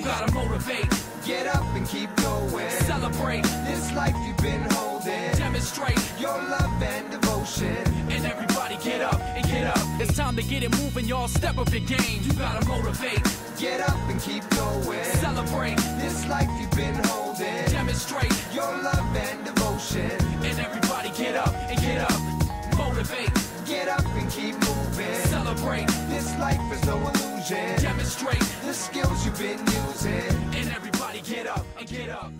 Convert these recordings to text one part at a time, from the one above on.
gotta motivate. Get up and keep going. Celebrate. This life you've been holding. Demonstrate your love and devotion. And everybody get up and get up. It's time to get it moving, y'all. Step up your game. You gotta motivate. Get up and keep going. Celebrate. This life you've been holding. Demonstrate your love and devotion. And everybody get up and get up. Motivate. Get up and keep moving. Celebrate. This life is no illusion. Demonstrate the skills you've been using. And everybody get up and get up.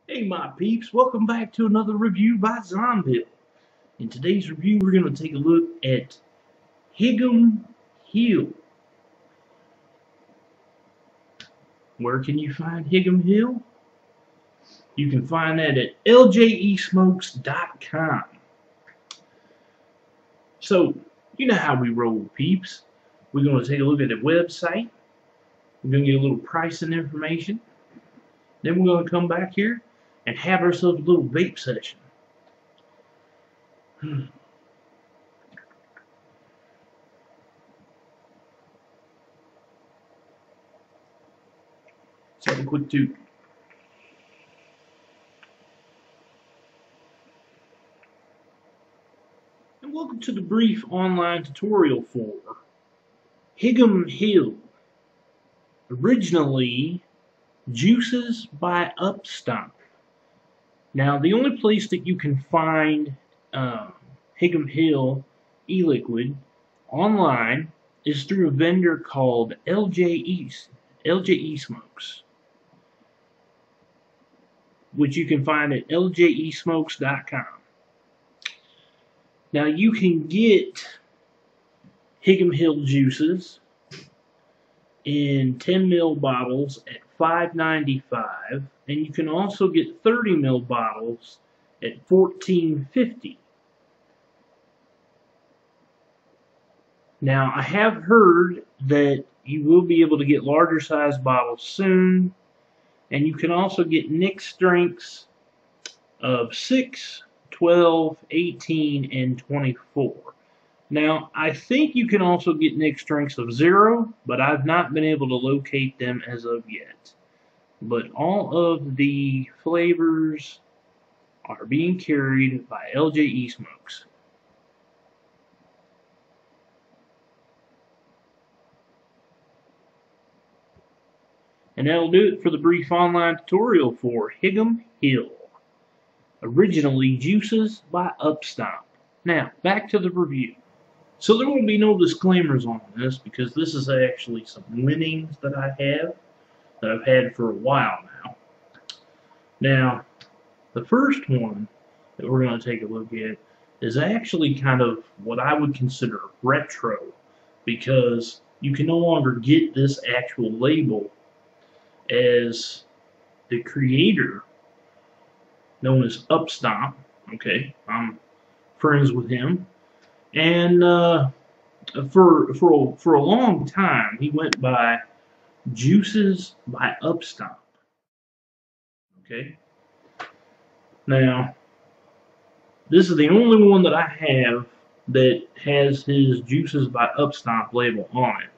Hey my peeps, welcome back to another review by Zombill. In today's review we're going to take a look at Hingham Hill. Where can you find Hingham Hill? You can find that at ljesmokes.com. So, you know how we roll, peeps. We're going to take a look at the website. We're going to get a little pricing information. Then we're going to come back here and have ourselves a little vape session. Let's have a quick toot. And welcome to the brief online tutorial for Hingham Hill. Originally Juices by Upstomp. Now, the only place that you can find Hingham Hill e-liquid online is through a vendor called LJE Smokes, which you can find at ljesmokes.com. Now, you can get Hingham Hill juices in 10 ml bottles at $5.95, and you can also get 30 ml bottles at $14.50. Now, I have heard that you will be able to get larger size bottles soon, and you can also get Nic Strengths of 6, 12, 18, and 24. Now, I think you can also get Nic Strengths of 0, but I've not been able to locate them as of yet. But all of the flavors are being carried by LJE Smokes. And that'll do it for the brief online tutorial for Hingham Hill. Originally Juices by Upstomp. Now, back to the review. So there will be no disclaimers on this because this is actually some winnings that I have, that I've had for a while now. Now, the first one that we're going to take a look at is actually kind of what I would consider retro, because you can no longer get this actual label, as the creator, known as Upstomp, okay, I'm friends with him, and for a long time he went by Juices by Upstomp. Okay, now this is the only one that I have that has his Juices by Upstomp label on it,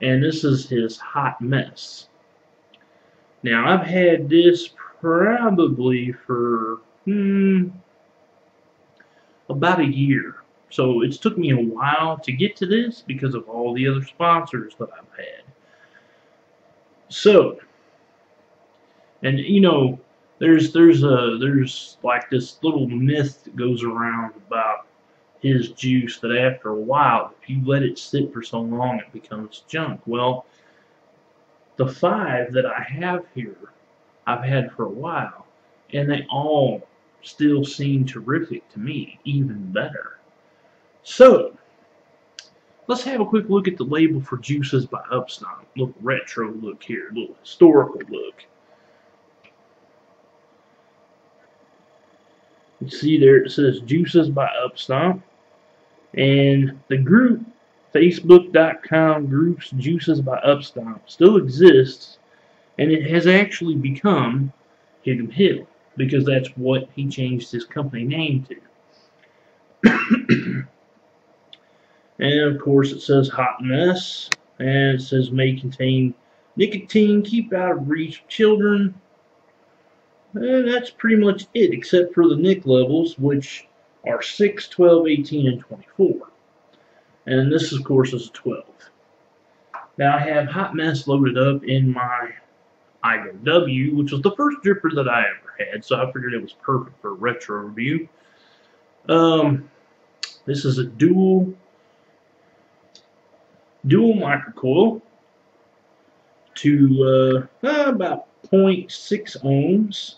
and this is his Hot Mess. Now, I've had this probably for about a year. So it's took me a while to get to this because of all the other sponsors that I've had. So, and you know, there's like this little myth that goes around about his juice that after a while, if you let it sit for so long, it becomes junk. Well, the 5 that I have here, I've had for a while, and they all still seem terrific to me, even better. So, let's have a quick look at the label for Juices by Upstomp. Look, retro look here, a little historical look. You see there it says Juices by Upstomp, and the group, Facebook.com groups Juices by Upstomp, still exists, and it has actually become Hingham Hill because that's what he changed his company name to. And of course it says Hot Mess, And it says may contain nicotine, keep out of reach of children. And that's pretty much it, except for the nic levels, which are 6, 12, 18, and 24. And this, of course, is a 12. Now I have Hot Mess loaded up in my E-Cig W, which was the first dripper that I ever had, so I figured it was perfect for a retro review. This is a dual microcoil to about 0.6 ohms,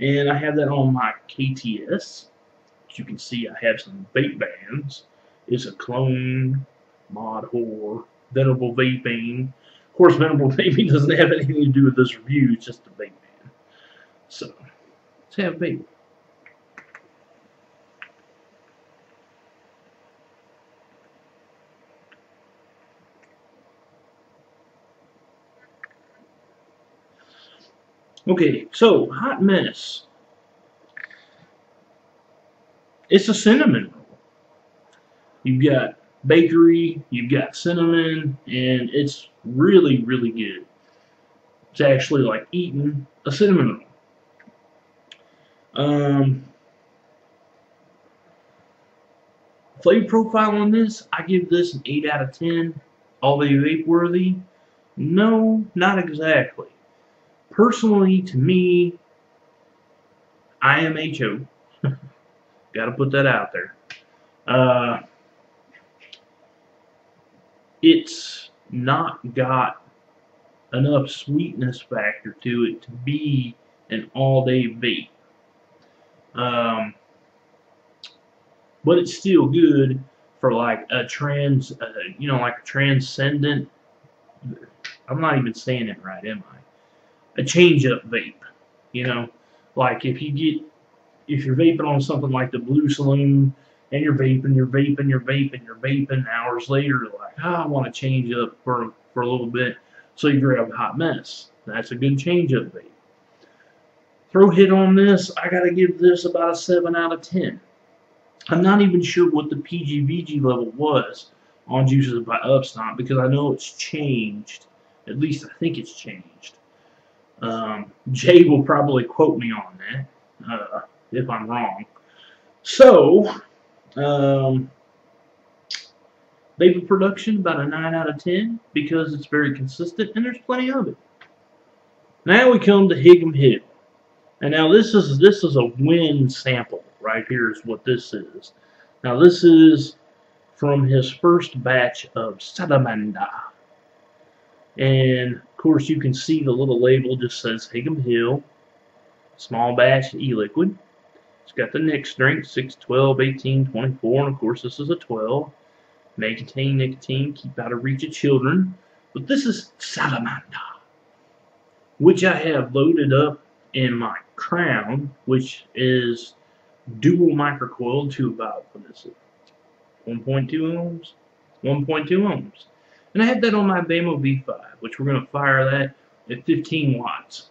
and I have that on my KTS. As you can see, I have some vape bands. It's a clone, mod whore, venerable vaping. Of course, venerable vaping doesn't have anything to do with this review. It's just a vape band. So let's have vape. Okay, so Hot Mess. It's a cinnamon roll. You've got bakery, you've got cinnamon, and it's really, really good. It's actually like eating a cinnamon roll. Flavor profile on this, I give this an 8 out of 10. All the vape worthy? No, not exactly. Personally, to me, IMHO. Gotta put that out there. It's not got enough sweetness factor to it to be an all-day vape. But it's still good for like a like a transcendent. I'm not even saying it right, am I? A change-up vape. Like if you're vaping on something like the Blue Saloon, and you're vaping, hours later, you're like, I want to change up for a little bit, so you grab Hot Mess. That's a good change-up vape. Throw hit on this, I gotta give this about a 7 out of 10. I'm not even sure what the PGVG level was on Juices by Upstomp, because I know it's changed. At least I think it's changed. Jay will probably quote me on that if I'm wrong. So, vapor production about a 9 out of 10 because it's very consistent and there's plenty of it. Now we come to Hingham Hill. And now this is a wind sample right here is what this is. Now this is from his first batch of Salamander. And of course you can see the little label just says Hingham Hill, small batch e-liquid. It's got the Nic Strengths 6, 12, 18, 24, and of course this is a 12. May contain nicotine, keep out of reach of children. But this is Salamander, which I have loaded up in my Crown, which is dual microcoiled to about, what is it, 1.2 ohms? 1.2 ohms. And I have that on my Bamo V5, which we're going to fire that at 15 watts.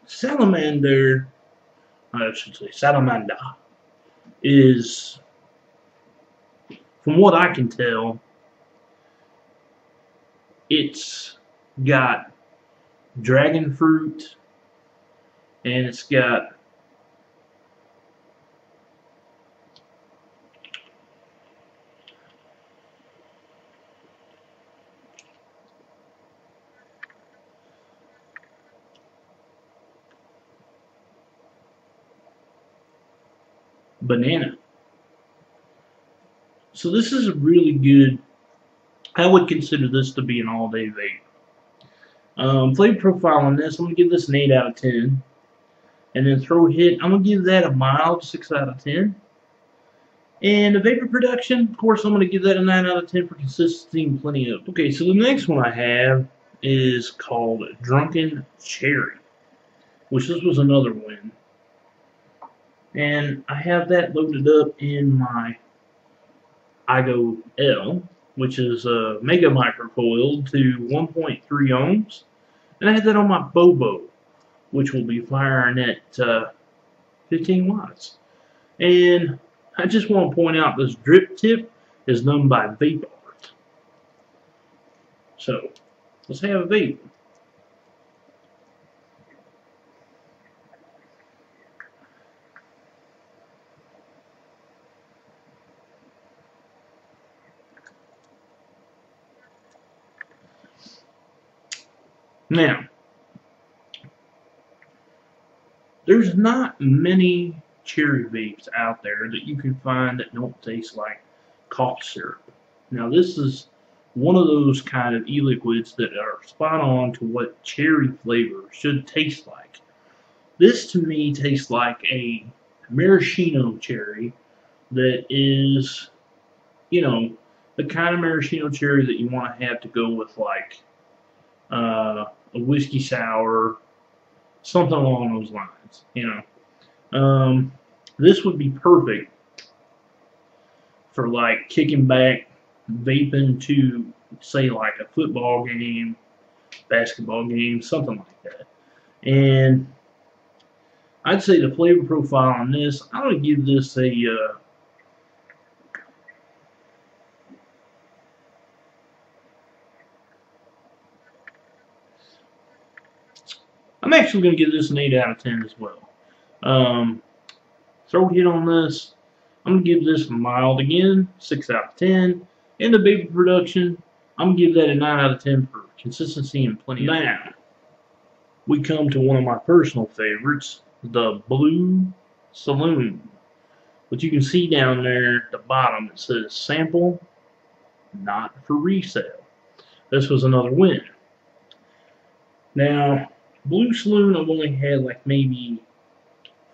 Salamander is, from what I can tell, it's got dragon fruit and it's got banana. So this is a really good, I would consider this to be an all-day vape. Flavor profile on this, I'm going to give this an 8 out of 10. And then throw hit, I'm going to give that a mild 6 out of 10. And the vapor production, of course, I'm going to give that a 9 out of 10 for consistency and plenty of. Okay, so the next one I have is called Drunken Cherry, which this was another win. And I have that loaded up in my E-Cig L, which is mega microcoiled to 1.3 ohms. And I had that on my Bobo, which will be firing at 15 watts. And I just want to point out this drip tip is done by Vape Art. So let's have a vape. Now, there's not many cherry vapes out there that you can find that don't taste like cough syrup. Now, this is one of those kind of e-liquids that are spot on to what cherry flavor should taste like. This to me tastes like a maraschino cherry that is, you know, the kind of maraschino cherry that you want to have to go with like a whiskey sour, something along those lines, you know. This would be perfect for like kicking back, vaping to, say, like a football game, basketball game, something like that. And I'd say the flavor profile on this, I'm going to give this a I'm actually going to give this an 8 out of 10 as well. Throat hit on this, I'm going to give this mild again, 6 out of 10. And the vapor production, I'm going to give that a 9 out of 10 for consistency and plenty of now, we come to one of my personal favorites, the Blue Saloon. But you can see down there at the bottom, it says sample, not for resale. This was another win. Now, Blue Saloon I've only had like maybe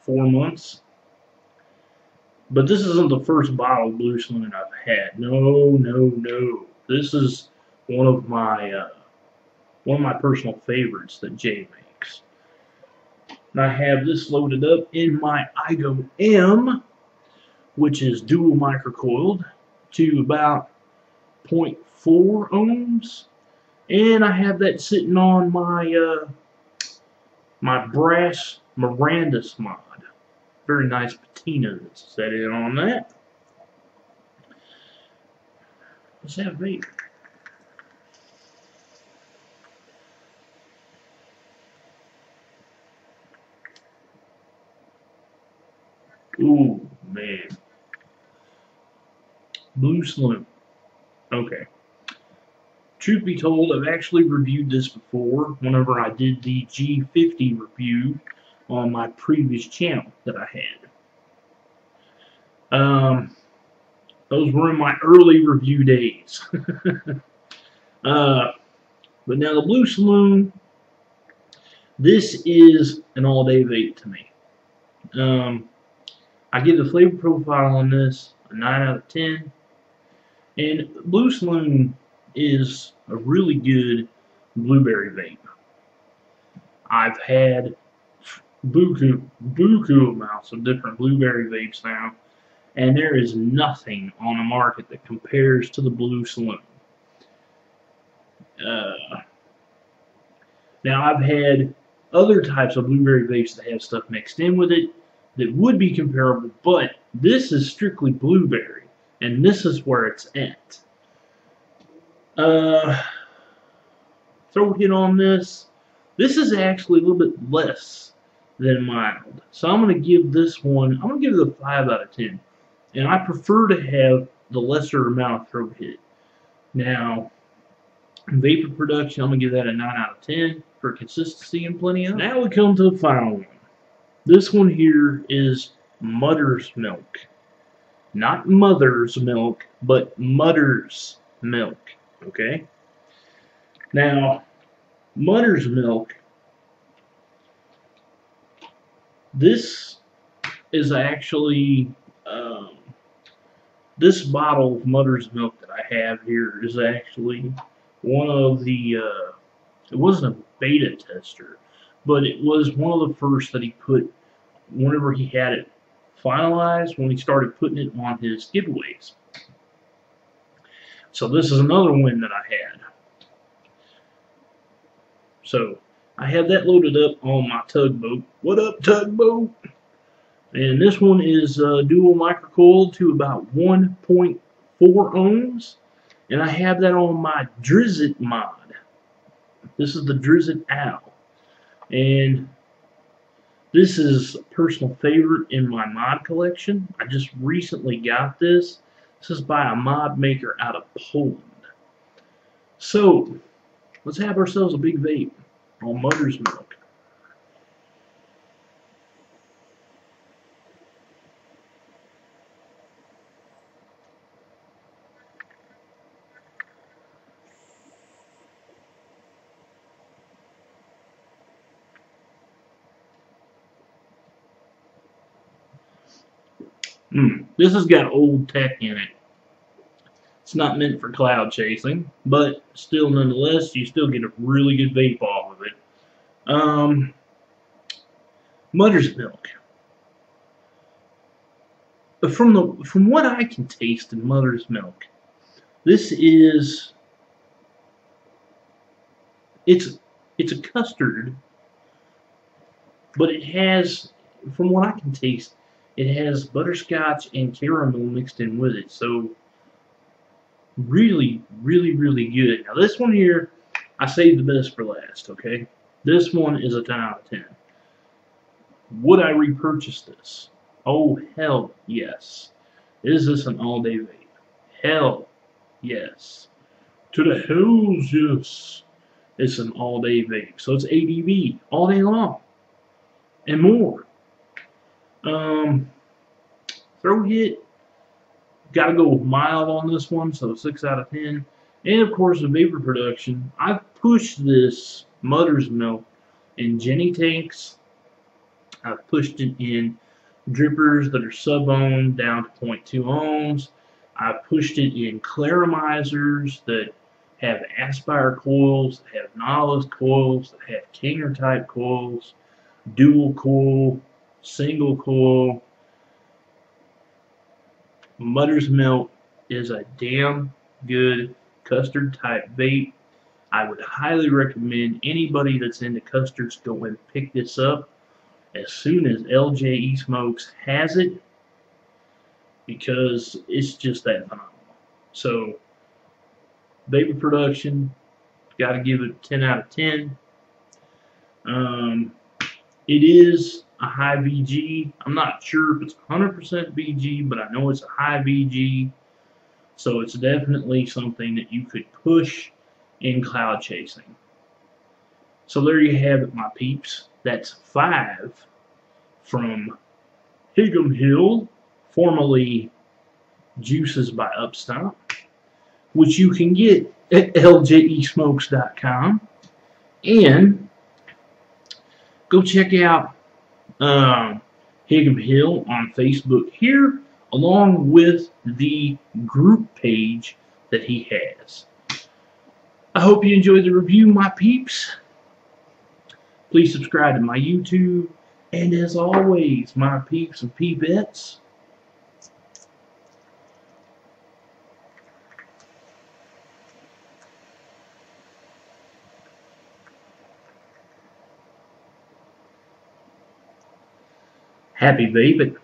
4 months. But this isn't the first bottle of Blue Saloon I've had. No. This is one of my personal favorites that Jay makes. And I have this loaded up in my iGo M, which is dual microcoiled to about 0.4 ohms. And I have that sitting on my my brass Miranda's mod. Very nice patina that's set in on that. Let's have a vape. Ooh, man. Blue Saloon. Okay. Truth be told, I've actually reviewed this before whenever I did the G50 review on my previous channel that I had. Those were in my early review days. But now the Blue Saloon, this is an all-day vape to me. I give the flavor profile on this a 9 out of 10. And Blue Saloon is a really good blueberry vape. I've had buku amounts of different blueberry vapes now, and there is nothing on the market that compares to the Blue Saloon. Now I've had other types of blueberry vapes that have stuff mixed in with it that would be comparable, but this is strictly blueberry, and this is where it's at. Throat hit on this. This is actually a little bit less than mild. So I'm going to give this one, I'm going to give it a 5 out of 10. And I prefer to have the lesser amount of throat hit. Now, vapor production, I'm going to give that a 9 out of 10 for consistency and plenty of. Now we come to the final one. This one here is Mudder's Milk. Not Mother's Milk, but Mudder's Milk. Okay? Now, Mudder's Milk, this is actually, this bottle of Mudder's Milk that I have here is actually one of the, it wasn't a beta tester, but it was one of the first that he put whenever he had it finalized, when he started putting it on his giveaways. So this is another win that I had. So I have that loaded up on my tugboat. What up, tugboat? And this one is dual microcoiled to about 1.4 ohms. And I have that on my Drizzt mod. This is the Drizzt Owl. And this is a personal favorite in my mod collection. I just recently got this. This is by a mod maker out of Poland. So, let's have ourselves a big vape on mother's milk. This has got old tech in it. It's not meant for cloud chasing, but still, nonetheless, you still get a really good vape off of it. Mother's milk. But from what I can taste in mother's milk, this is it's a custard, but it has, from what I can taste, it has butterscotch and caramel mixed in with it. So really, really, really good. Now this one here, I saved the best for last, okay? This one is a 10 out of 10. Would I repurchase this? Oh, hell yes. Is this an all-day vape? Hell yes. To the hells yes. It's an all-day vape. So it's ADV all day long and more. Throw hit. Got to go mild on this one, so 6 out of 10. And of course, the vapor production. I've pushed this mother's milk in Jenny tanks. I've pushed it in drippers that are sub-ohm down to 0.2 ohms. I've pushed it in claramizers that have aspire coils, that have Nautilus coils, that have Kinger type coils, dual coil, single coil. Mother's milk is a damn good custard type vape. I would highly recommend anybody that's into custards go and pick this up as soon as LJE Smokes has it, because it's just that phenomenal. So vapor production, got to give it 10 out of 10. It is a high VG. I'm not sure if it's 100% VG, but I know it's a high VG. So it's definitely something that you could push in cloud chasing. So there you have it, my peeps. That's 5 from Hingham Hill, formerly Juices by Upstomp, which you can get at ljesmokes.com. And go check out Hingham Hill on Facebook here, along with the group page that he has. I hope you enjoyed the review, my peeps. Please subscribe to my YouTube. And as always, my peeps and peepettes, happy vaping.